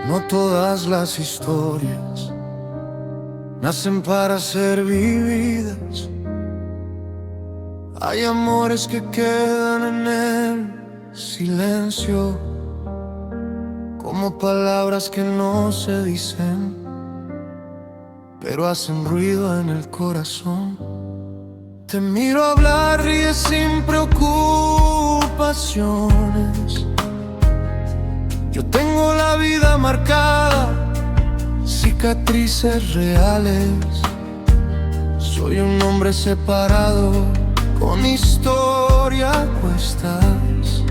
No todas las historias nacen para ser vividas. Hay amores que quedan en el silencio, como palabras que no se dicen, pero hacen ruido en el corazón. Te miro hablar, ríes sin preocupaciones. Yo tengo la vida marcada, cicatrices reales. Soy un hombre separado, con historia a cuestas.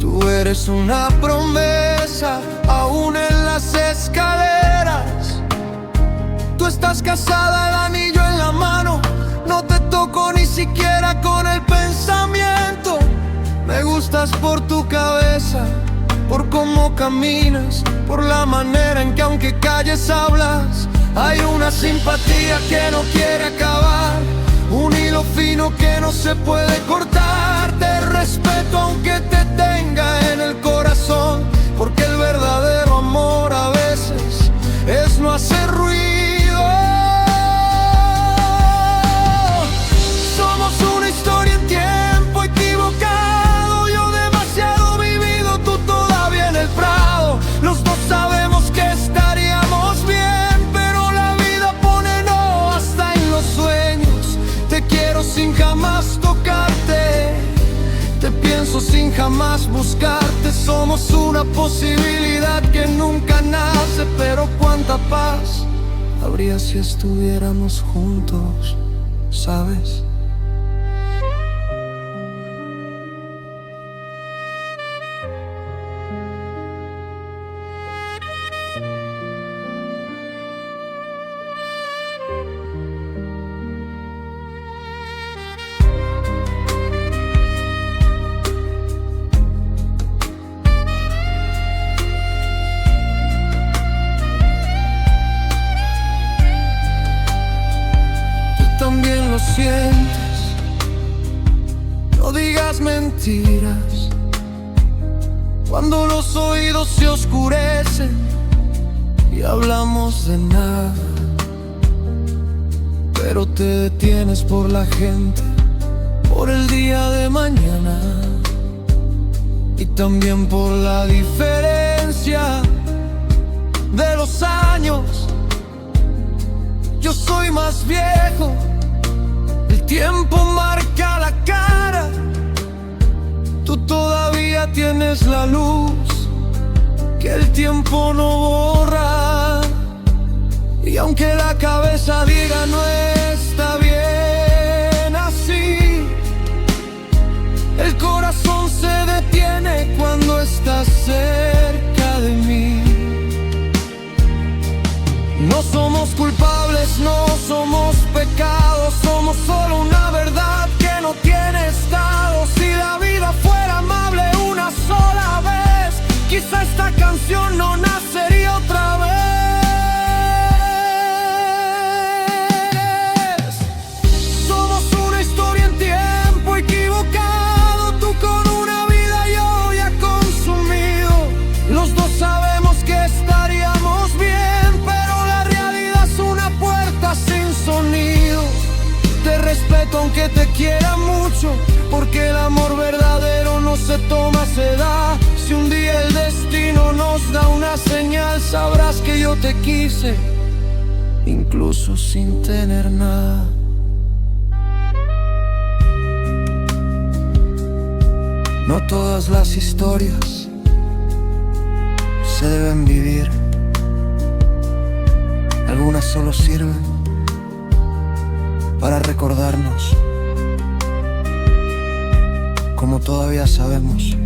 Tú eres una promesa, aún en las escaleras. Tú estás casada, el anillo en la mano. No te toco ni siquiera con el pensamiento. Me gustas por tu cabeza, por cómo caminas, por la manera en que aunque calles hablas. Hay una simpatía que no quiere acabar, un hilo fino que no se puede cortar. Te respeto aunque te tenga en el corazón, porque el verdadero amor a veces es no hacer ruido. Somos una historia en tiempo equivocado. Yo demasiado vivido, tú todavía en el prado. Los dos sabemos que estaríamos bien, pero la vida pone no hasta en los sueños. Te quiero sin jamás tocarte, te pienso sin jamás buscarte. Somos una posibilidad que nunca nace, pero cuánta paz habría si estuviéramos juntos, ¿sabes? Lo sientes, no digas mentiras. Cuando los oídos se oscurecen y hablamos de nada, pero te detienes por la gente, por el día de mañana y también por la diferencia de los años. Yo soy más viejo, el tiempo marca la cara. Tú todavía tienes la luz que el tiempo no borra. Y aunque la cabeza diga no está bien así, el corazón se detiene cuando estás cerca de mí. No somos culpables, no somos pecados, somos solo una verdad que no tiene estado. Si la vida fuera amable una sola vez, quizá esta canción no nacería otra vez. Somos una historia en tiempo equivocado, tú con una vida yo ya consumido. Los dos sabemos que estaríamos bien, sin sonido. Te respeto aunque te quiera mucho, porque el amor verdadero no se toma, se da. Si un día el destino nos da una señal, sabrás que yo te quise, incluso sin tener nada. No todas las historias se deben vivir, algunas solo sirven para recordarnos, como todavía sabemos